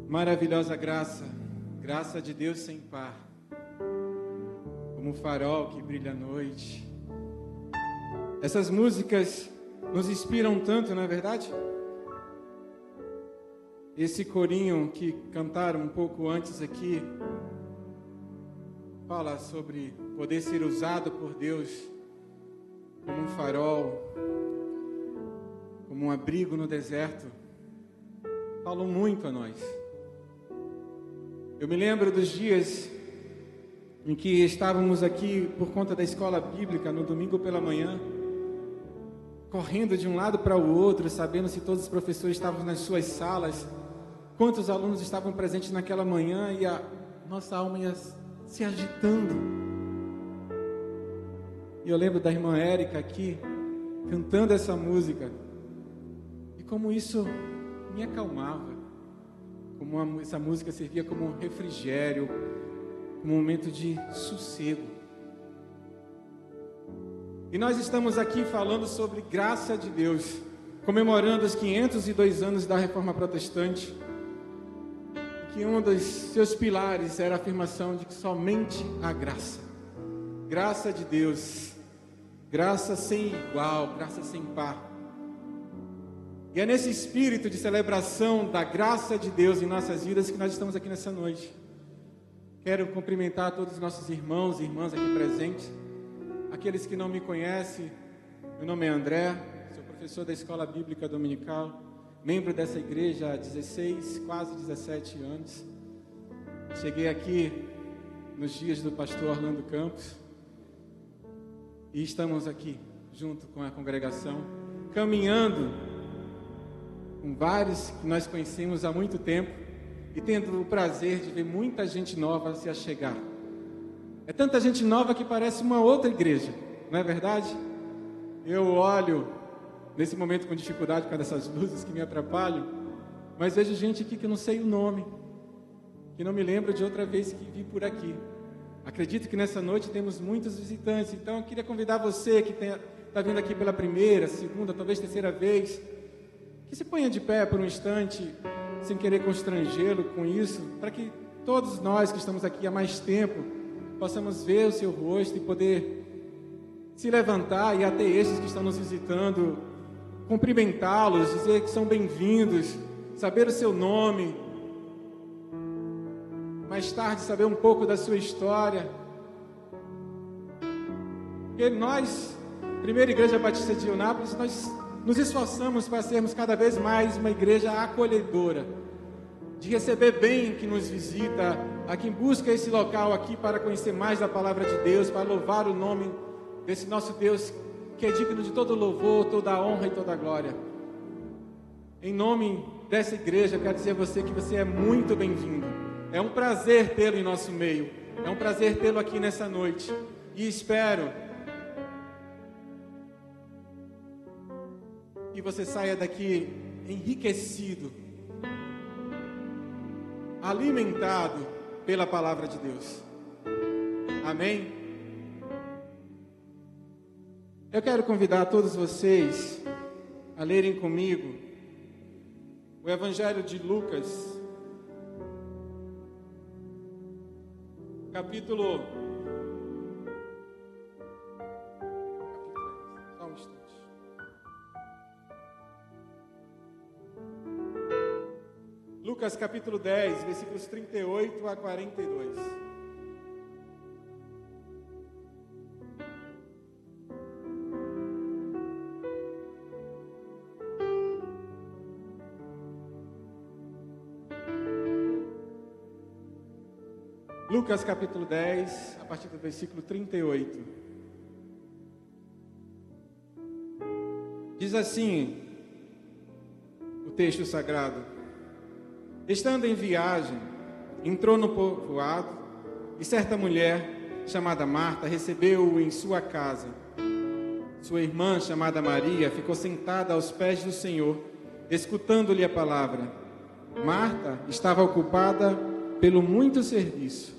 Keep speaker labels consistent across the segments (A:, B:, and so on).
A: Maravilhosa graça, graça de Deus sem par, como um farol que brilha à noite. Essas músicas nos inspiram tanto, não é verdade? Esse corinho que cantaram um pouco antes aqui fala sobre poder ser usado por Deus como um farol, como um abrigo no deserto. Falam muito a nós. Eu me lembro dos dias em que estávamos aqui por conta da escola bíblica no domingo pela manhã, correndo de um lado para o outro, sabendo se todos os professores estavam nas suas salas, quantos alunos estavam presentes naquela manhã, e a nossa alma ia se agitando. E eu lembro da irmã Érica aqui, cantando essa música, e como isso me acalmava, como essa música servia como um refrigério, como um momento de sossego. E nós estamos aqui falando sobre graça de Deus, comemorando os 502 anos da Reforma Protestante, que um dos seus pilares era a afirmação de que somente a graça, graça de Deus, graça sem igual, graça sem par. E é nesse espírito de celebração da graça de Deus em nossas vidas que nós estamos aqui nessa noite. Quero cumprimentar todos os nossos irmãos e irmãs aqui presentes. Aqueles que não me conhecem, meu nome é André, sou professor da Escola Bíblica Dominical, membro dessa igreja há 16, quase 17 anos. Cheguei aqui nos dias do pastor Orlando Campos e estamos aqui junto com a congregação, caminhando com vários que nós conhecemos há muito tempo e tendo o prazer de ver muita gente nova se achegar. É tanta gente nova que parece uma outra igreja, não é verdade? Eu olho nesse momento com dificuldade por causa dessas luzes que me atrapalham, mas vejo gente aqui que eu não sei o nome, que não me lembro de outra vez que vi por aqui. Acredito que nessa noite temos muitos visitantes, então eu queria convidar você que está vindo aqui pela primeira, segunda, talvez terceira vez, que se ponha de pé por um instante, sem querer constrangê-lo com isso, para que todos nós que estamos aqui há mais tempo possamos ver o seu rosto e poder se levantar, e até estes que estão nos visitando, cumprimentá-los, dizer que são bem-vindos, saber o seu nome, mais tarde saber um pouco da sua história. Porque nós, Primeira Igreja Batista de Eunápolis, nós nos esforçamos para sermos cada vez mais uma igreja acolhedora, de receber bem quem nos visita, a quem busca esse local aqui para conhecer mais da palavra de Deus, para louvar o nome desse nosso Deus que é digno de todo louvor, toda a honra e toda a glória. Em nome dessa igreja, eu quero dizer a você que você é muito bem-vindo. É um prazer tê-lo em nosso meio, é um prazer tê-lo aqui nessa noite, e espero que você saia daqui enriquecido, alimentado pela palavra de Deus. Amém? Eu quero convidar todos vocês a lerem comigo o Evangelho de Lucas, capítulo... Só um instante. Lucas capítulo 10, versículos 38 a 42. Lucas capítulo 10, a partir do versículo 38. Diz assim o texto sagrado: Estando em viagem, entrou no povoado, e certa mulher, chamada Marta, recebeu-o em sua casa. Sua irmã, chamada Maria, ficou sentada aos pés do Senhor, escutando-lhe a palavra. Marta estava ocupada pelo muito serviço.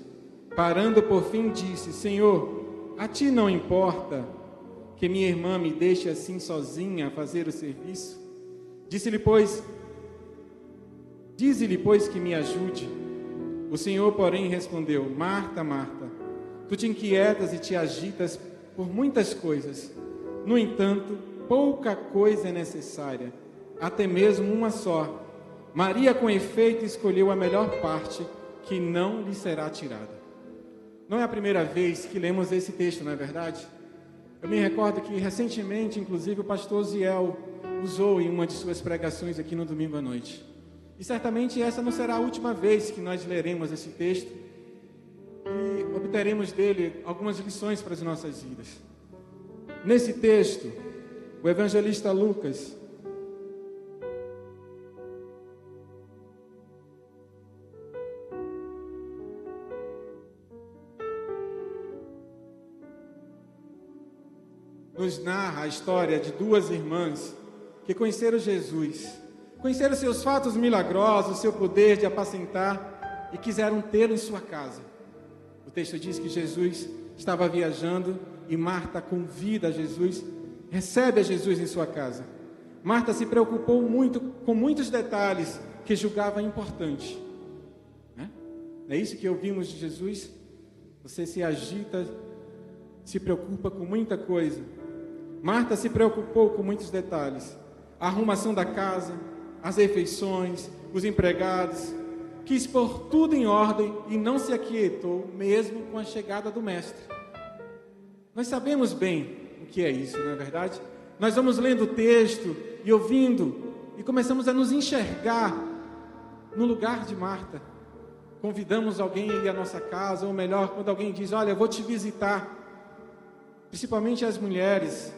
A: Parando por fim, disse: Senhor, a ti não importa que minha irmã me deixe assim sozinha a fazer o serviço? Disse-lhe, pois, Dize-lhe, pois, que me ajude. O Senhor, porém, respondeu: Marta, Marta, tu te inquietas e te agitas por muitas coisas. No entanto, pouca coisa é necessária, até mesmo uma só. Maria, com efeito, escolheu a melhor parte, que não lhe será tirada. Não é a primeira vez que lemos esse texto, não é verdade? Eu me recordo que recentemente, inclusive, o pastor Ziel usou em uma de suas pregações aqui no domingo à noite. E certamente essa não será a última vez que nós leremos esse texto e obteremos dele algumas lições para as nossas vidas. Nesse texto, o evangelista Lucas nos narra a história de duas irmãs que conheceram Jesus, conheceram seus fatos milagrosos, seu poder de apacentar e quiseram tê-lo em sua casa. O texto diz que Jesus estava viajando e Marta convida Jesus, recebe a Jesus em sua casa. Marta se preocupou muito com muitos detalhes que julgava importante. Não é isso que ouvimos de Jesus? Você se agita, se preocupa com muita coisa. Marta se preocupou com muitos detalhes. A arrumação da casa, as refeições, os empregados. Quis pôr tudo em ordem e não se aquietou, mesmo com a chegada do Mestre. Nós sabemos bem o que é isso, não é verdade? Nós vamos lendo o texto e ouvindo e começamos a nos enxergar no lugar de Marta. Convidamos alguém a ir à nossa casa, ou melhor, quando alguém diz: olha, eu vou te visitar. Principalmente as mulheres,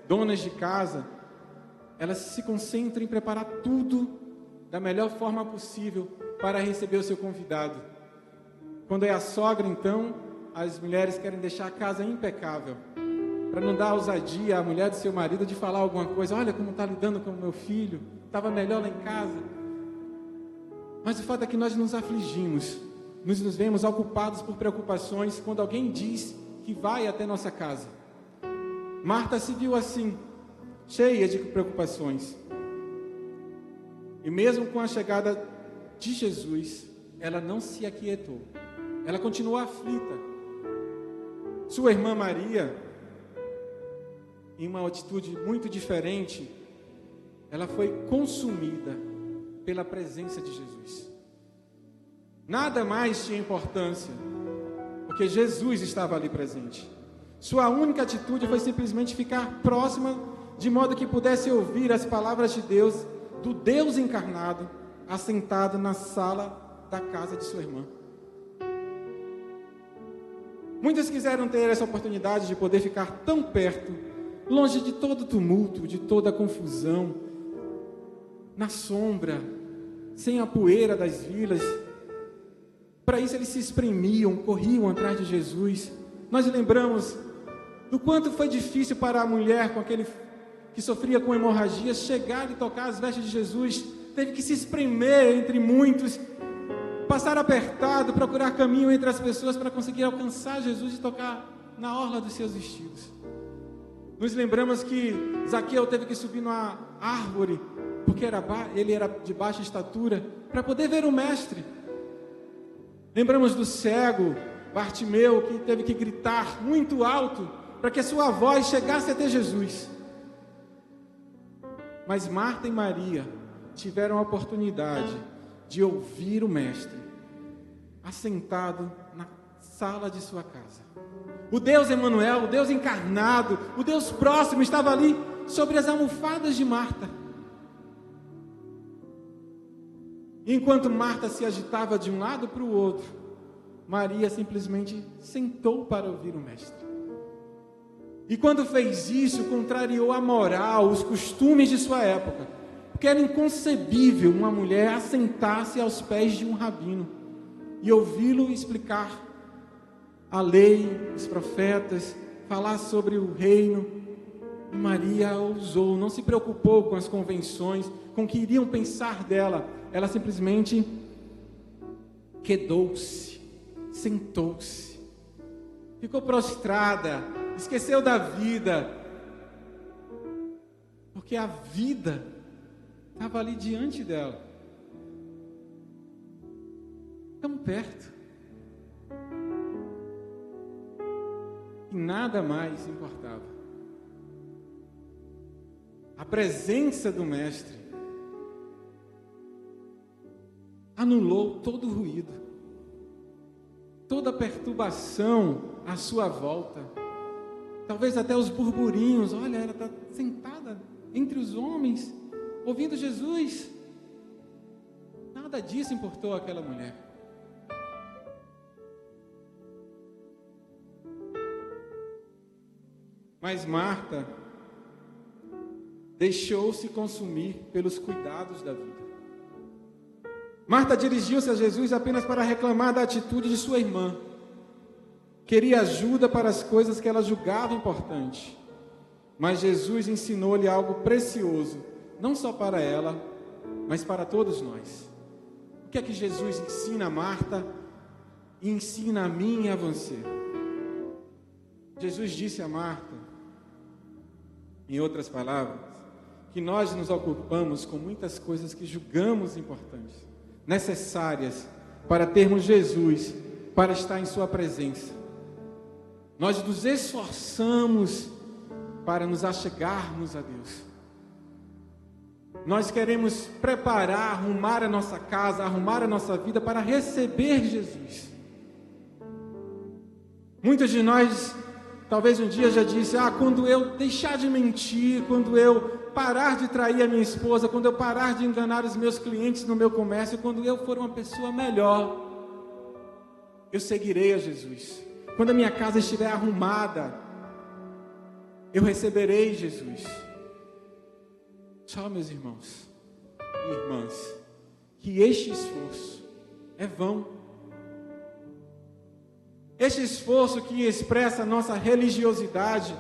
A: donas de casa, elas se concentram em preparar tudo da melhor forma possível para receber o seu convidado. Quando é a sogra, então, as mulheres querem deixar a casa impecável, para não dar ousadia à mulher do seu marido de falar alguma coisa. Olha como está lidando com o meu filho, estava melhor lá em casa. Mas o fato é que nós nos afligimos, nos vemos ocupados por preocupações quando alguém diz que vai até nossa casa. Marta se viu assim, cheia de preocupações. E mesmo com a chegada de Jesus, ela não se aquietou. Ela continuou aflita. Sua irmã Maria, em uma atitude muito diferente, ela foi consumida pela presença de Jesus. Nada mais tinha importância, porque Jesus estava ali presente. Sua única atitude foi simplesmente ficar próxima, de modo que pudesse ouvir as palavras de Deus, do Deus encarnado, assentado na sala da casa de sua irmã. Muitos quiseram ter essa oportunidade de poder ficar tão perto, longe de todo tumulto, de toda confusão, na sombra, sem a poeira das vilas. Para isso eles se espremiam, corriam atrás de Jesus. Nós lembramos do quanto foi difícil para a mulher com aquele que sofria com hemorragia chegar e tocar as vestes de Jesus. Teve que se espremer entre muitos, passar apertado, procurar caminho entre as pessoas para conseguir alcançar Jesus e tocar na orla dos seus vestidos. Nos lembramos que Zaqueu teve que subir numa árvore, porque ele era de baixa estatura, para poder ver o Mestre. Lembramos do cego Bartimeu, que teve que gritar muito alto para que a sua voz chegasse até Jesus. Mas Marta e Maria tiveram a oportunidade de ouvir o Mestre, assentado na sala de sua casa. O Deus Emanuel, o Deus encarnado, o Deus próximo estava ali sobre as almofadas de Marta. E enquanto Marta se agitava de um lado para o outro, Maria simplesmente sentou para ouvir o Mestre. E quando fez isso, contrariou a moral, os costumes de sua época, porque era inconcebível uma mulher assentar-se aos pés de um rabino e ouvi-lo explicar a lei, os profetas, falar sobre o reino. E Maria ousou, não se preocupou com as convenções, com o que iriam pensar dela. Ela simplesmente quedou-se, sentou-se, ficou prostrada, esqueceu da vida, porque a vida estava ali diante dela. tão perto. E nada mais importava. A presença do Mestre anulou todo o ruído, toda a perturbação à sua volta, talvez até os burburinhos. Olha, ela está sentada entre os homens, ouvindo Jesus. Nada disso importou àquela mulher. Mas Marta deixou-se consumir pelos cuidados da vida. Marta dirigiu-se a Jesus apenas para reclamar da atitude de sua irmã. Queria ajuda para as coisas que ela julgava importantes. Mas Jesus ensinou-lhe algo precioso, não só para ela, mas para todos nós. O que é que Jesus ensina a Marta e ensina a mim e a você? Jesus disse a Marta, em outras palavras, que nós nos ocupamos com muitas coisas que julgamos importantes, necessárias para termos Jesus, para estar em sua presença. Nós nos esforçamos para nos achegarmos a Deus. Nós queremos preparar, arrumar a nossa casa, arrumar a nossa vida para receber Jesus. Muitos de nós, talvez um dia já disse, quando eu deixar de mentir, quando eu parar de trair a minha esposa, quando eu parar de enganar os meus clientes no meu comércio, quando eu for uma pessoa melhor, eu seguirei a Jesus. Quando a minha casa estiver arrumada, eu receberei Jesus. Só, meus irmãos e irmãs, que este esforço é vão. Este esforço que expressa a nossa religiosidade,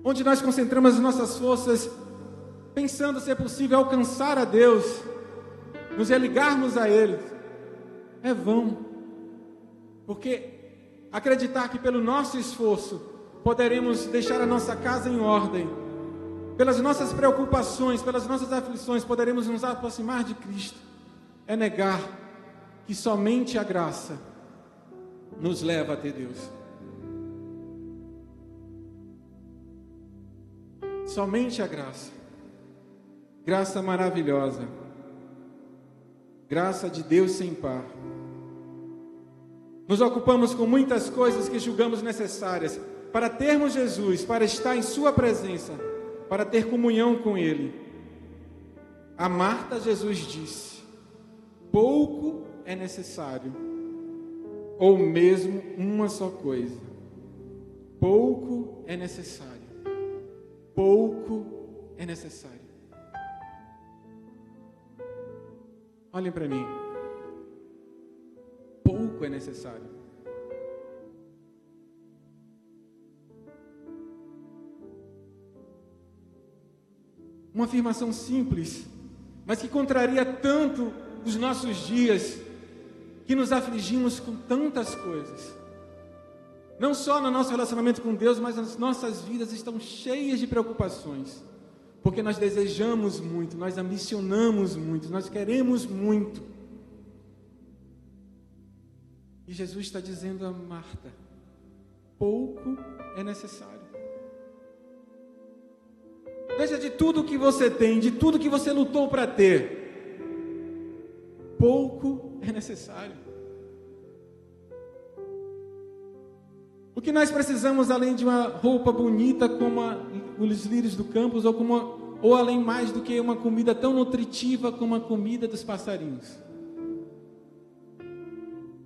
A: onde nós concentramos as nossas forças, pensando se é possível alcançar a Deus, nos religarmos a Ele, é vão. Porque acreditar que pelo nosso esforço poderemos deixar a nossa casa em ordem, pelas nossas preocupações, pelas nossas aflições, poderemos nos aproximar de Cristo, é negar que somente a graça nos leva a ter Deus. Somente a graça. Graça maravilhosa. Graça de Deus sem par. Nos ocupamos com muitas coisas que julgamos necessárias para termos Jesus, para estar em sua presença, para ter comunhão com Ele. A Marta, Jesus disse: pouco é necessário, ou mesmo uma só coisa. Pouco é necessário. Pouco é necessário. Olhem para mim. Pouco é necessário. Uma afirmação simples, mas que contraria tanto os nossos dias, que nos afligimos com tantas coisas. Não só no nosso relacionamento com Deus, mas as nossas vidas estão cheias de preocupações. Porque nós desejamos muito, nós ambicionamos muito, nós queremos muito. E Jesus está dizendo a Marta: pouco é necessário. Veja, de tudo que você tem, de tudo que você lutou para ter, pouco é necessário. O que nós precisamos, além de uma roupa bonita como os lírios do campo, ou além mais do que uma comida tão nutritiva como a comida dos passarinhos?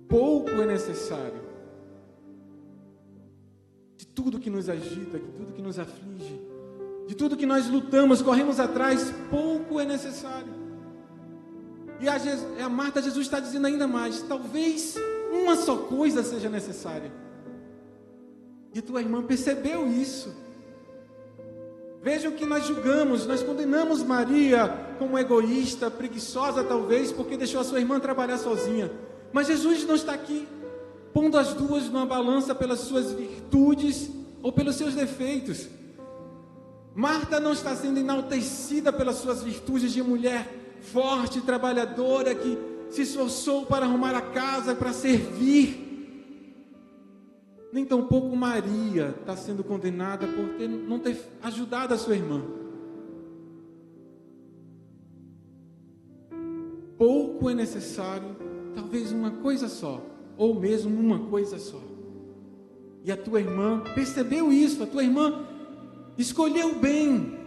A: Pouco é necessário. De tudo que nos agita, de tudo que nos aflige, de tudo que nós lutamos, corremos atrás, pouco é necessário. E a Marta, Jesus está dizendo ainda mais: talvez uma só coisa seja necessária. E tua irmã percebeu isso. Veja o que nós julgamos, nós condenamos Maria como egoísta, preguiçosa talvez, porque deixou a sua irmã trabalhar sozinha. Mas Jesus não está aqui pondo as duas numa balança pelas suas virtudes ou pelos seus defeitos. Marta não está sendo enaltecida pelas suas virtudes de mulher forte, trabalhadora, que se esforçou para arrumar a casa, para servir. Nem tampouco Maria está sendo condenada por não ter ajudado a sua irmã. Pouco é necessário, talvez uma coisa só, ou mesmo uma coisa só. E a tua irmã percebeu isso, a tua irmã escolheu bem,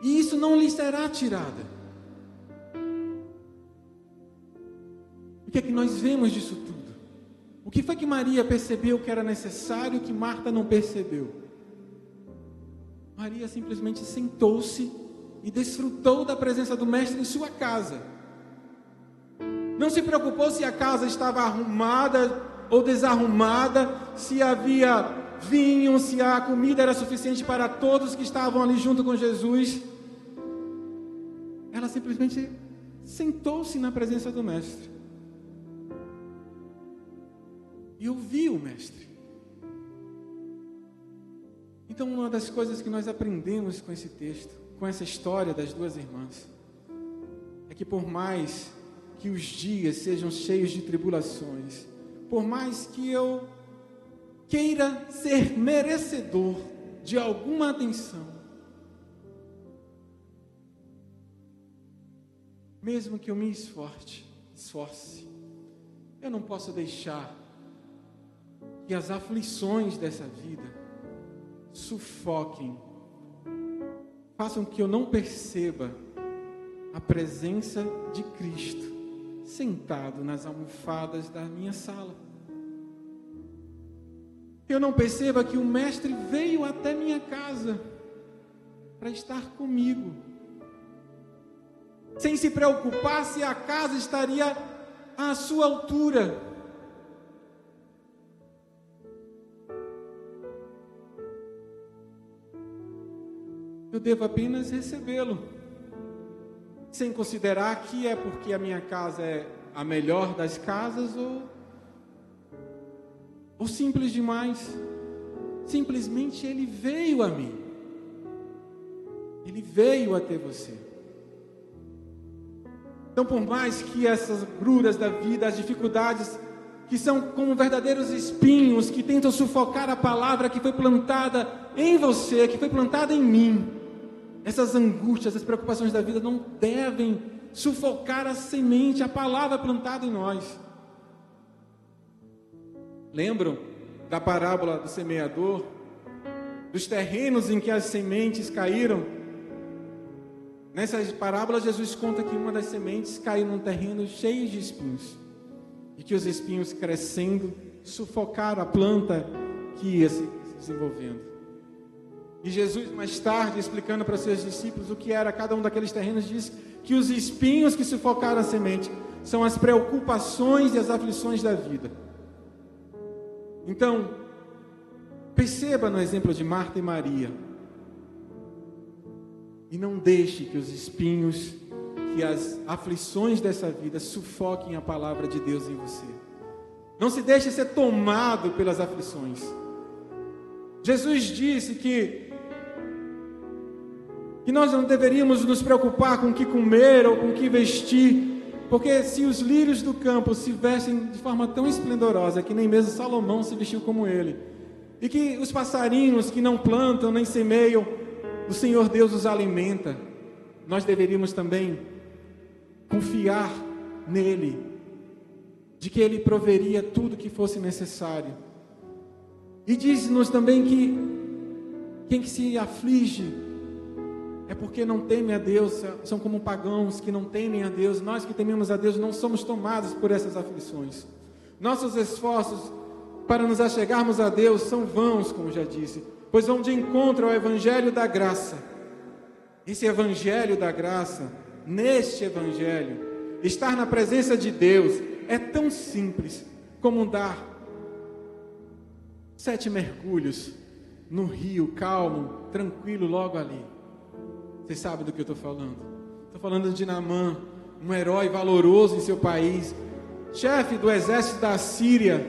A: e isso não lhe será tirada. O que é que nós vemos disso tudo? O que foi que Maria percebeu que era necessário que Marta não percebeu? Maria simplesmente sentou-se e desfrutou da presença do Mestre em sua casa. Não se preocupou se a casa estava arrumada ou desarrumada, se havia vinho, se a comida era suficiente para todos que estavam ali junto com Jesus. Ela simplesmente sentou-se na presença do Mestre e ouviu o Mestre. Então, uma das coisas que nós aprendemos com esse texto, com essa história das duas irmãs, é que por mais que os dias sejam cheios de tribulações, por mais que eu queira ser merecedor de alguma atenção, mesmo que eu me esforce, eu não posso deixar que as aflições dessa vida sufoquem, façam que eu não perceba a presença de Cristo sentado nas almofadas da minha sala. Eu não perceba que o Mestre veio até minha casa para estar comigo, sem se preocupar se a casa estaria à sua altura. Eu devo apenas recebê-lo, sem considerar que é porque a minha casa é a melhor das casas ou simples demais. Simplesmente Ele veio a mim. Ele veio até você. Então, por mais que essas agruras da vida, as dificuldades, que são como verdadeiros espinhos, que tentam sufocar a palavra que foi plantada em você, que foi plantada em mim, essas angústias, as preocupações da vida não devem sufocar a semente, a palavra plantada em nós. Lembram da parábola do semeador, dos terrenos em que as sementes caíram? Nessa parábola, Jesus conta que uma das sementes caiu num terreno cheio de espinhos, e que os espinhos crescendo sufocaram a planta que ia se desenvolvendo. E Jesus, mais tarde, explicando para seus discípulos o que era cada um daqueles terrenos, diz que os espinhos que sufocaram a semente são as preocupações e as aflições da vida. Então, perceba no exemplo de Marta e Maria, e não deixe que os espinhos, que as aflições dessa vida sufoquem a palavra de Deus em você. Não se deixe ser tomado pelas aflições. Jesus disse que nós não deveríamos nos preocupar com o que comer ou com o que vestir, porque se os lírios do campo se vestem de forma tão esplendorosa, que nem mesmo Salomão se vestiu como ele, e que os passarinhos que não plantam nem semeiam, o Senhor Deus os alimenta, nós deveríamos também confiar nele, de que Ele proveria tudo que fosse necessário. E diz-nos também que quem que se aflige é porque não teme a Deus, são como pagãos que não temem a Deus. Nós que tememos a Deus não somos tomados por essas aflições. Nossos esforços para nos achegarmos a Deus são vãos, como já disse, pois vão de encontro ao Evangelho da Graça. Esse Evangelho da Graça, neste Evangelho, estar na presença de Deus é tão simples como dar 7 mergulhos no rio calmo, tranquilo, logo ali. Você sabe do que eu estou falando? Estou falando de Naamã, um herói valoroso em seu país, chefe do exército da Síria,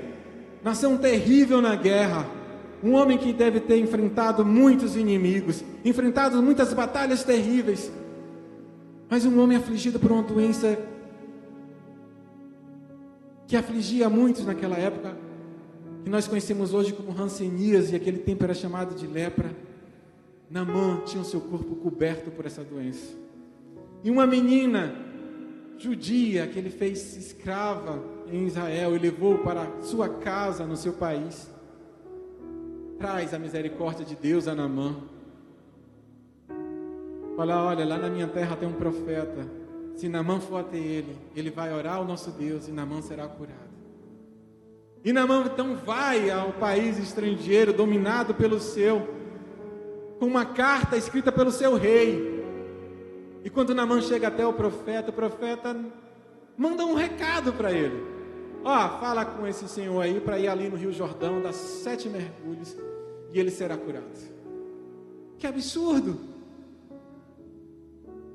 A: nação terrível na guerra, um homem que deve ter enfrentado muitos inimigos, enfrentado muitas batalhas terríveis, mas um homem afligido por uma doença que afligia muitos naquela época, que nós conhecemos hoje como hanseníase, e aquele tempo era chamado de lepra. Naamã tinha o seu corpo coberto por essa doença. E uma menina judia que ele fez escrava em Israel e levou para sua casa no seu país, traz a misericórdia de Deus a Naamã. Fala: olha, lá na minha terra tem um profeta, se Naamã for até ele, ele vai orar ao nosso Deus e Naamã será curado. E Naamã então vai ao país estrangeiro, dominado com uma carta escrita pelo seu rei. E quando Naamã chega até o profeta manda um recado para ele: fala com esse senhor aí para ir ali no Rio Jordão, dar 7 mergulhos e ele será curado. Que absurdo!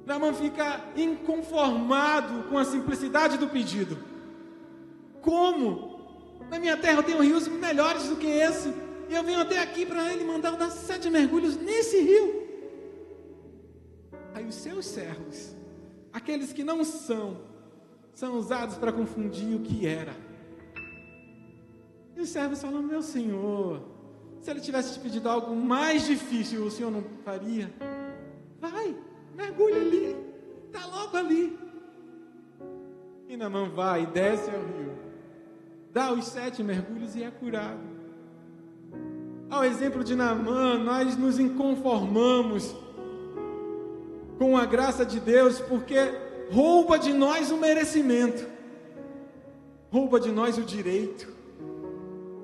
A: Naamã fica inconformado com a simplicidade do pedido. Como? Na minha terra eu tenho rios melhores do que esse, e eu venho até aqui para ele mandar dar 7 mergulhos nesse rio. Aí os seus servos, aqueles que não são usados para confundir o que era. E os servos falam: meu senhor, se ele tivesse te pedido algo mais difícil, o senhor não faria? Vai, mergulha ali, está logo ali. E Naamã vai e desce ao rio, dá os 7 mergulhos e é curado. Ao exemplo de Naamã, nós nos inconformamos com a graça de Deus, porque rouba de nós o merecimento, rouba de nós o direito,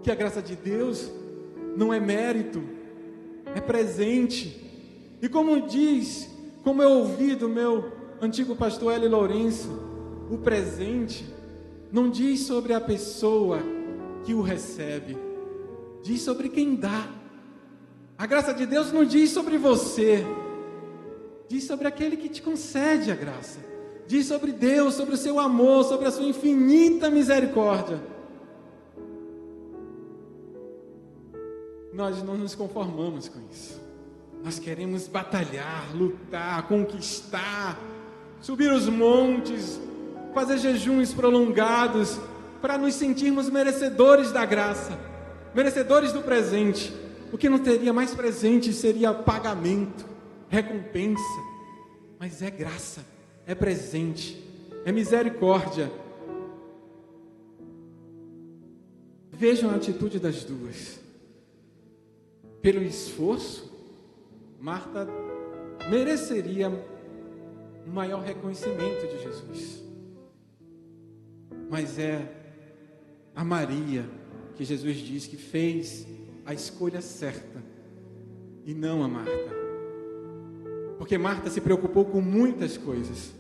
A: que a graça de Deus não é mérito, é presente. E como eu ouvi do meu antigo pastor Hélio Lourenço, o presente não diz sobre a pessoa que o recebe, diz sobre quem dá. A graça de Deus não diz sobre você, diz sobre aquele que te concede a graça. Diz sobre Deus, sobre o seu amor, sobre a sua infinita misericórdia. Nós não nos conformamos com isso. Nós queremos batalhar, lutar, conquistar, subir os montes, fazer jejuns prolongados, para nos sentirmos merecedores da graça, merecedores do presente. O que não teria mais presente seria pagamento, recompensa, mas é graça, é presente, é misericórdia. Vejam a atitude das duas. Pelo esforço, Marta mereceria um maior reconhecimento de Jesus, mas é a Maria que Jesus diz que fez a escolha certa e não a Marta, porque Marta se preocupou com muitas coisas.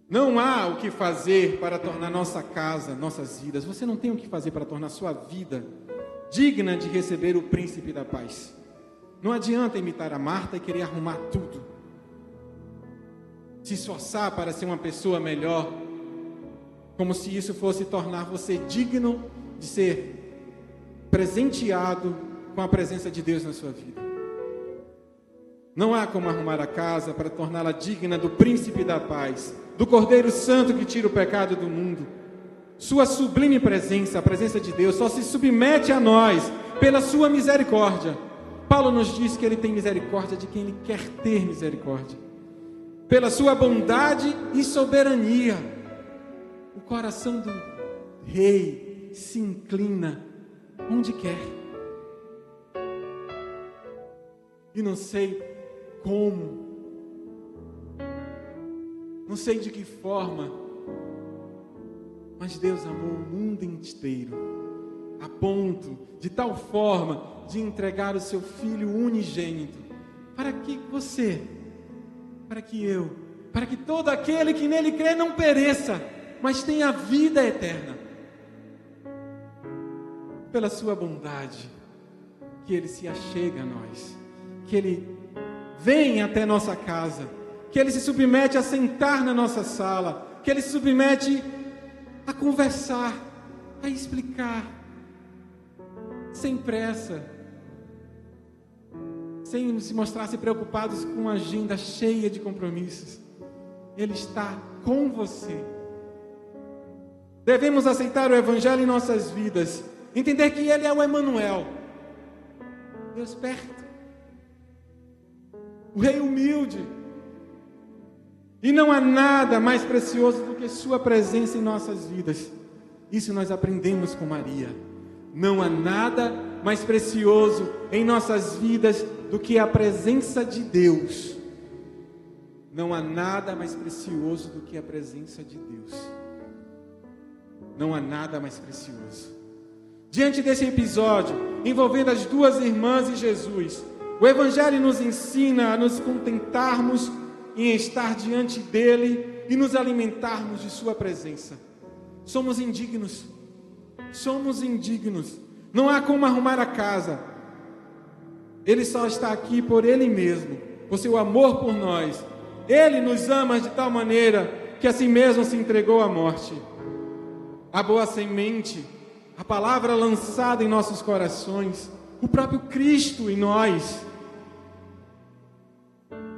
A: Não há o que fazer para tornar nossa casa, nossas vidas. Você não tem o que fazer para tornar sua vida digna de receber o príncipe da paz. Não adianta imitar a Marta e querer arrumar tudo, se esforçar para ser uma pessoa melhor, como se isso fosse tornar você digno de ser presenteado com a presença de Deus na sua vida. Não há como arrumar a casa para torná-la digna do príncipe da paz, do Cordeiro Santo que tira o pecado do mundo. Sua sublime presença, a presença de Deus, só se submete a nós pela sua misericórdia. Paulo nos diz que ele tem misericórdia de quem ele quer ter misericórdia. Pela sua bondade e soberania, o coração do rei se inclina onde quer. E não sei como, não sei de que forma, mas Deus amou o mundo inteiro, a ponto, de tal forma, de entregar o seu Filho unigênito, para que você, para que eu, para que todo aquele que nele crê não pereça, mas tenha vida eterna. Pela sua bondade, que ele se achega a nós, que ele vem até nossa casa, que ele se submete a sentar na nossa sala, que ele se submete a conversar, a explicar, sem pressa, sem se mostrar-se preocupados com uma agenda cheia de compromissos. Ele está com você. Devemos aceitar o Evangelho em nossas vidas, entender que Ele é o Emanuel, Deus perto, o Rei humilde. E não há nada mais precioso do que sua presença em nossas vidas. Isso nós aprendemos com Maria. Não há nada mais precioso em nossas vidas do que a presença de Deus. Não há nada mais precioso do que a presença de Deus. Não há nada mais precioso. Diante desse episódio, envolvendo as duas irmãs e Jesus, o Evangelho nos ensina a nos contentarmos em estar diante dele e nos alimentarmos de sua presença. Somos indignos. Somos indignos. Não há como arrumar a casa. Ele só está aqui por Ele mesmo, por seu amor por nós. Ele nos ama de tal maneira que assim mesmo se entregou à morte. A boa semente, a palavra lançada em nossos corações, o próprio Cristo em nós,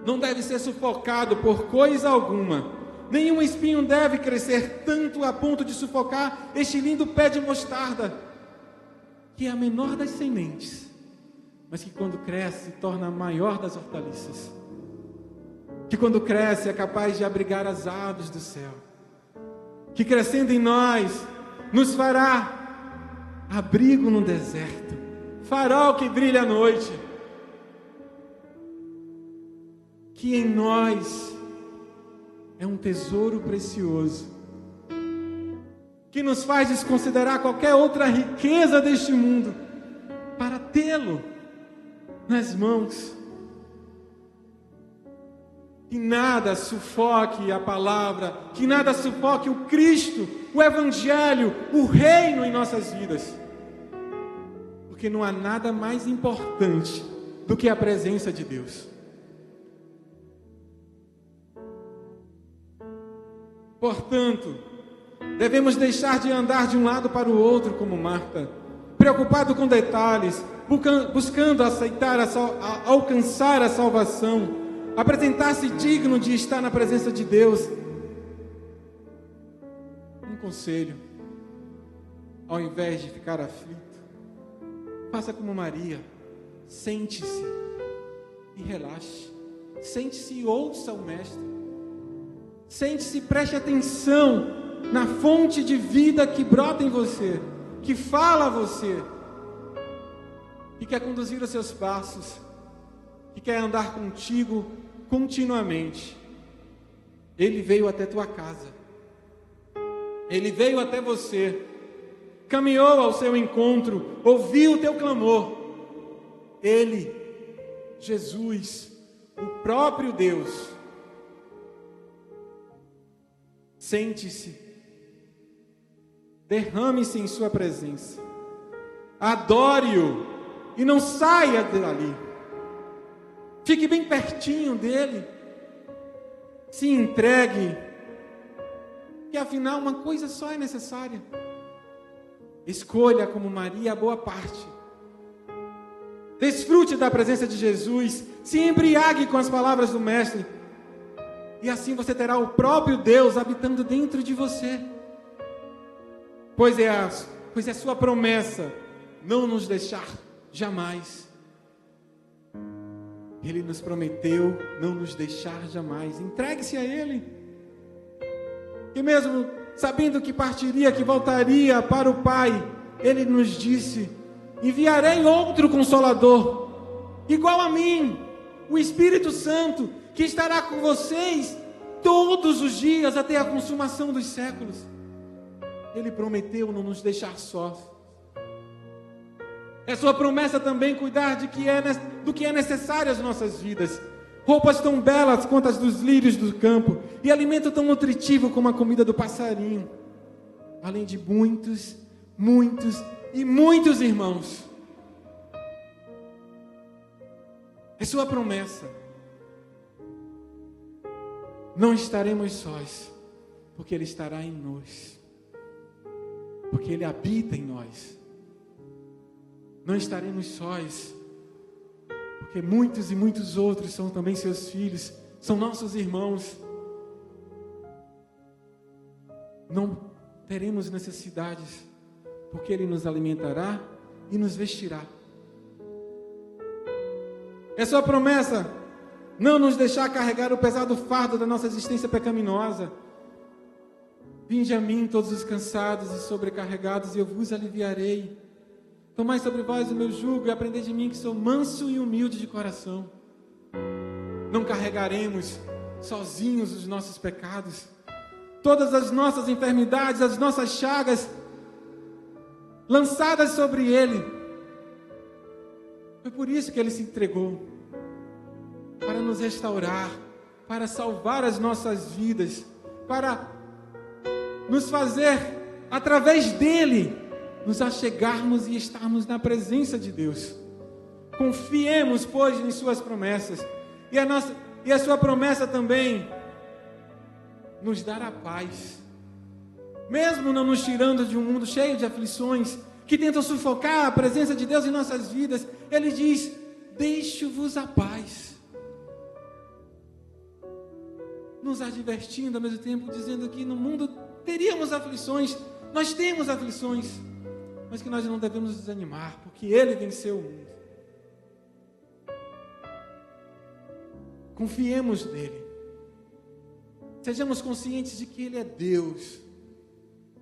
A: não deve ser sufocado por coisa alguma. Nenhum espinho deve crescer tanto a ponto de sufocar este lindo pé de mostarda, que é a menor das sementes, mas que quando cresce se torna a maior das hortaliças, que quando cresce é capaz de abrigar as aves do céu, que crescendo em nós nos fará abrigo no deserto, farol que brilha à noite, que em nós é um tesouro precioso, que nos faz desconsiderar qualquer outra riqueza deste mundo, para tê-lo nas mãos. Que nada sufoque a palavra, que nada sufoque o Cristo, o Evangelho, o Reino em nossas vidas. Porque não há nada mais importante do que a presença de Deus. Portanto, devemos deixar de andar de um lado para o outro como Marta, preocupado com detalhes, buscando alcançar a salvação, apresentar-se digno de estar na presença de Deus. Um conselho: ao invés de ficar aflito, faça como Maria, sente-se e relaxe. Sente-se e ouça o Mestre. Sente-se e preste atenção na fonte de vida que brota em você, que fala a você, que quer conduzir os seus passos, que quer andar contigo continuamente. Ele veio até tua casa, Ele veio até você, caminhou ao seu encontro, ouviu o teu clamor. Ele, Jesus, o próprio Deus. Sente-se, derrame-se em sua presença, adore-o e não saia dali. Fique bem pertinho dele, se entregue, que afinal uma coisa só é necessária. Escolha como Maria a boa parte. Desfrute da presença de Jesus, se embriague com as palavras do Mestre, e assim você terá o próprio Deus habitando dentro de você. Pois é sua promessa não nos deixar jamais. Ele nos prometeu não nos deixar jamais. Entregue-se a Ele. E mesmo sabendo que partiria, que voltaria para o Pai, Ele nos disse: enviarei outro Consolador, igual a mim, o Espírito Santo, que estará com vocês todos os dias até a consumação dos séculos. Ele prometeu não nos deixar sós. É sua promessa também cuidar do que é necessário às nossas vidas. Roupas tão belas quanto as dos lírios do campo, e alimento tão nutritivo como a comida do passarinho. Além de muitos, muitos e muitos irmãos. É sua promessa. Não estaremos sós, porque Ele estará em nós, porque Ele habita em nós. Não estaremos sós, porque muitos e muitos outros são também seus filhos, são nossos irmãos. não teremos necessidades, porque Ele nos alimentará e nos vestirá. É sua promessa não nos deixar carregar o pesado fardo da nossa existência pecaminosa. Vinde a mim todos os cansados e sobrecarregados, e eu vos aliviarei. Tomai sobre vós o meu jugo e aprendei de mim, que sou manso e humilde de coração. Não carregaremos sozinhos os nossos pecados. Todas as nossas enfermidades, as nossas chagas, lançadas sobre Ele. Foi por isso que Ele se entregou, para nos restaurar, para salvar as nossas vidas, para nos fazer, através dEle, nos achegarmos e estarmos na presença de Deus. Confiemos, pois, em suas promessas, e a sua promessa também nos dará paz, mesmo não nos tirando de um mundo cheio de aflições, que tentam sufocar a presença de Deus em nossas vidas. Ele diz: deixo-vos a paz, nos advertindo ao mesmo tempo, dizendo que no mundo teríamos aflições, nós temos aflições, mas que nós não devemos desanimar, porque Ele venceu o mundo. Confiemos nele, sejamos conscientes de que Ele é Deus,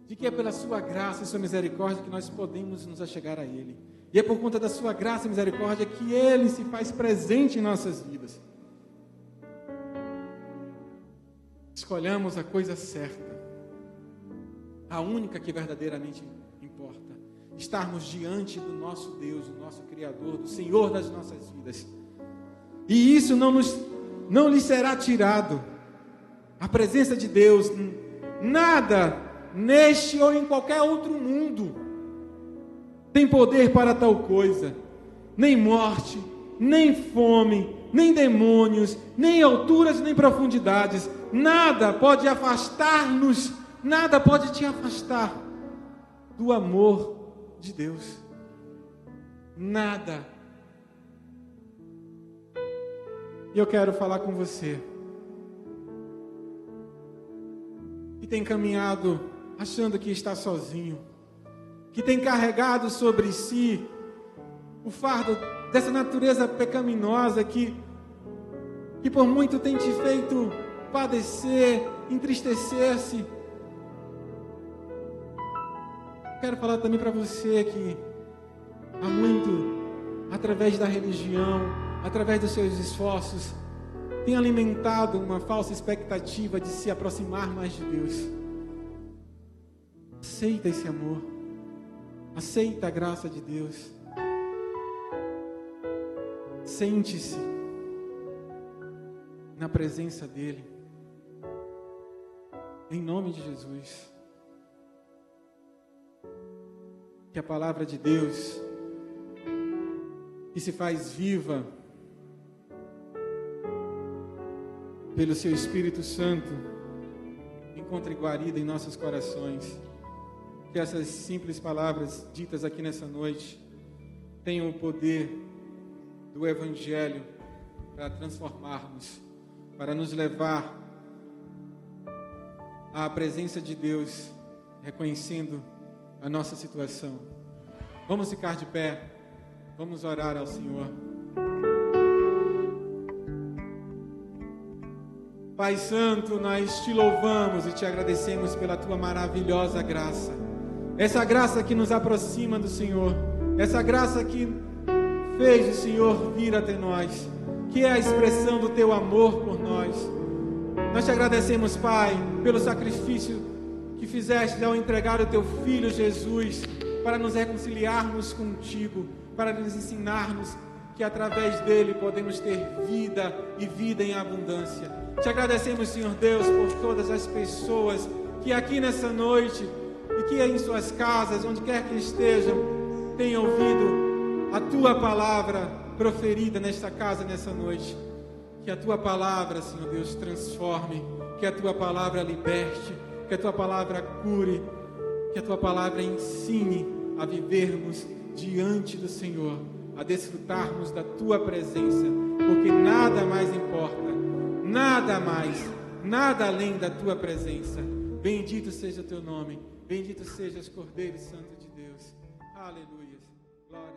A: de que é pela sua graça e sua misericórdia que nós podemos nos achegar a Ele, e é por conta da sua graça e misericórdia que Ele se faz presente em nossas vidas. Escolhamos a coisa certa, a única que verdadeiramente importa: estarmos diante do nosso Deus, do nosso Criador, do Senhor das nossas vidas. E isso não lhe será tirado. A presença de Deus, nada neste ou em qualquer outro mundo tem poder para tal coisa. Nem morte, nem fome, nem demônios, nem alturas, nem profundidades. Nada pode afastar-nos, nada pode te afastar do amor de Deus. Nada. E eu quero falar com você que tem caminhado achando que está sozinho, que tem carregado sobre si o fardo dessa natureza pecaminosa que por muito tem te feito padecer, entristecer-se. Quero falar também para você que há muito, através da religião, através dos seus esforços, tem alimentado uma falsa expectativa de se aproximar mais de Deus. Aceita esse amor, aceita a graça de Deus, sente-se na presença dEle, em nome de Jesus. Que a palavra de Deus, que se faz viva pelo seu Espírito Santo, encontre guarida em nossos corações. Que essas simples palavras ditas aqui nessa noite tenham o poder do Evangelho para transformarmos, para nos levar à presença de Deus, reconhecendo a nossa situação. Vamos ficar de pé, vamos orar ao Senhor. Pai Santo, nós te louvamos e te agradecemos pela tua maravilhosa graça. Essa graça que nos aproxima do Senhor, essa graça que fez o Senhor vir até nós, que é a expressão do teu amor por nós. Nós te agradecemos, Pai, pelo sacrifício que fizeste ao entregar o teu Filho Jesus para nos reconciliarmos contigo, para nos ensinarmos que através dele podemos ter vida e vida em abundância. Te agradecemos, Senhor Deus, por todas as pessoas que aqui nessa noite e que em suas casas, onde quer que estejam, tenham ouvido a tua palavra proferida nesta casa nessa noite. Que a tua palavra, Senhor Deus, transforme, que a tua palavra liberte, que a tua palavra cure, que a tua palavra ensine a vivermos diante do Senhor, a desfrutarmos da tua presença, porque nada mais importa, nada mais, nada além da tua presença. Bendito seja o teu nome. Bendito sejas, Cordeiro Santo de Deus. Aleluia. Glória.